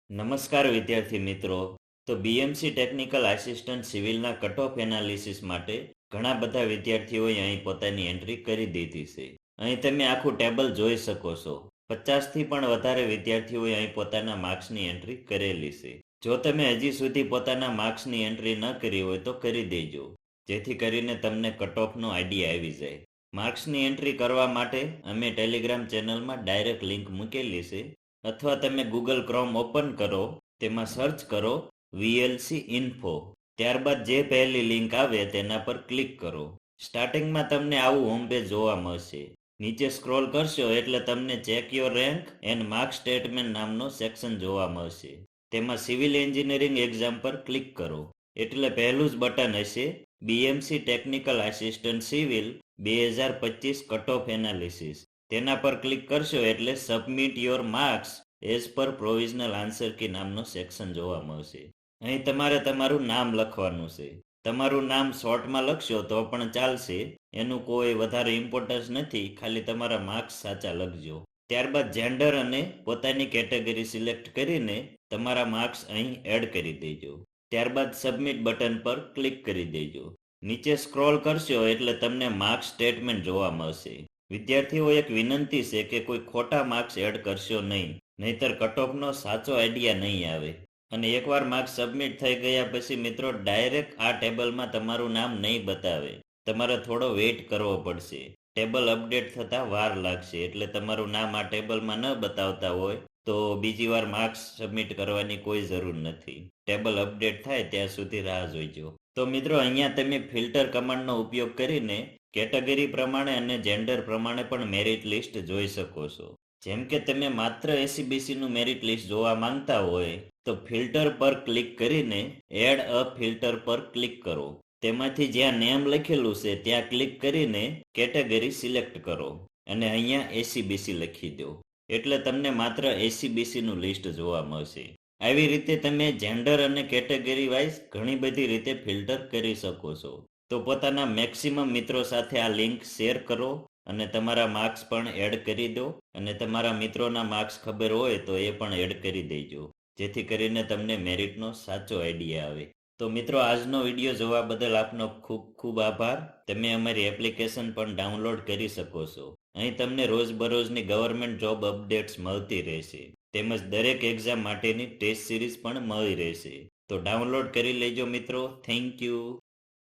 નમસ્કાર વિદ્યાર્થી મિત્રો. તો બીએમસી ટેકનિકલ આસિસ્ટન્ટ સિવિલના કટ ઓફ એનાલિસિસ માટે ઘણા બધા વિદ્યાર્થીઓએ અહીં પોતાની એન્ટ્રી કરી દીધી છે. અહીં તમે આખું ટેબલ જોઈ શકો છો. 50થી પણ વધારે વિદ્યાર્થીઓએ અહીં પોતાના માર્ક્સની એન્ટ્રી કરેલી છે. જો તમે હજી સુધી પોતાના માર્ક્સની એન્ટ્રી ન કરી હોય તો કરી દેજો, જેથી કરીને તમને કટ ઓફનો આઈડિયા આવી જાય. માર્ક્સની એન્ટ્રી કરવા માટે અમે ટેલિગ્રામ ચેનલમાં ડાયરેક્ટ લિંક મૂકેલી છે, અથવા તમે ગૂગલ ક્રોમ ઓપન કરો, તેમાં સર્ચ કરો વીએલસી ઇન્ફો, ત્યારબાદ જે પહેલી લિંક આવે તેના પર ક્લિક કરો. સ્ટાર્ટિંગમાં તમને આવું હોમ પેજ જોવા મળશે. નીચે સ્ક્રોલ કરશો એટલે તમને check your rank and mark statement નામનો સેક્શન જોવા મળશે. તેમાં સિવિલ એન્જિનિયરિંગ એક્ઝામ પર ક્લિક કરો એટલે પહેલું જ બટન હશે BMC technical assistant civil 2025 cut off analysis. તેના પર ક્લિક કરશો એટલે submit your marks as per provisional answer key નામનો સેક્શન જોવા મળશે. અહીં તમારે તમારું નામ લખવાનું છે. તમારું નામ શોર્ટમાં લખશો તો પણ ચાલશે, એનું કોઈ વધારે ઇમ્પોર્ટન્સ નથી, ખાલી તમારા માર્ક્સ સાચા લખજો. ત્યારબાદ જેન્ડર અને પોતાની કેટેગરી સિલેક્ટ કરીને તમારા માર્ક્સ અહીં એડ કરી દેજો. ત્યારબાદ સબમિટ બટન પર ક્લિક કરી દેજો. નીચે સ્ક્રોલ કરશો એટલે તમને માર્ક્સ સ્ટેટમેન્ટ જોવા મળશે. વિદ્યાર્થીઓ એક વિનંતી છે કે કોઈ ખોટા માર્ક્સ એડ કરશો નહીં, નહીતર કટ ઓફનો સાચો આઈડિયા નહીં આવે. અને એકવાર માર્ક્સ સબમિટ થઈ ગયા પછી મિત્રો ડાયરેક્ટ આ ટેબલમાં તમારું નામ નહીં બતાવે. તમારે થોડો વેઇટ કરવો પડશે. ટેબલ અપડેટ થતાં વાર લાગશે, એટલે તમારું નામ આ ટેબલમાં ન બતાવતા હોય તો બીજી વાર માર્ક્સ સબમિટ કરવાની કોઈ જરૂર નથી. ટેબલ અપડેટ થાય ત્યાં સુધી રાહ જોઈજો. તો મિત્રો અહીંયા તમે ફિલ્ટર કમાન્ડનો ઉપયોગ કરીને કેટેગરી પ્રમાણે અને જેન્ડર પ્રમાણે પણ મેરિટ લિસ્ટ જોઈ શકો છો. જેમ કે તમે માત્ર એસીબીસીનું મેરિટ લિસ્ટ જોવા માંગતા હોય તો ફિલ્ટર પર ક્લિક કરીને એડ અ ફિલ્ટર પર ક્લિક કરો. તેમાંથી જ્યાં નેમ લખેલું છે ત્યાં ક્લિક કરીને કેટેગરી સિલેક્ટ કરો અને અહીંયા એસીબીસી લખી દો, એટલે તમને માત્ર એસીબીસીનું લિસ્ટ જોવા મળશે. આવી રીતે તમે જેન્ડર અને કેટેગરી વાઇઝ ઘણી બધી રીતે ફિલ્ટર કરી શકો છો. તો પોતાના મેક્સિમમ મિત્રો સાથે આ લિંક શેર કરો અને તમારા માર્ક્સ પણ એડ કરી દો, અને તમારા મિત્રોના માર્ક્સ ખબર હોય તો એ પણ એડ કરી દેજો, જેથી કરીને તમને મેરિટનો સાચો આઈડિયા આવે. તો મિત્રો, આજનો વિડીયો જોવા બદલ આપનો ખૂબ ખૂબ આભાર. તમે અમારી એપ્લિકેશન પણ ડાઉનલોડ કરી શકો છો. અહીં તમને રોજબરોજની ગવર્મેન્ટ જોબ અપડેટ્સ મળતી રહેશે, તેમજ દરેક એક્ઝામ માટેની ટેસ્ટ સિરીઝ પણ મળી રહેશે. તો ડાઉનલોડ કરી લેજો મિત્રો. Thank you.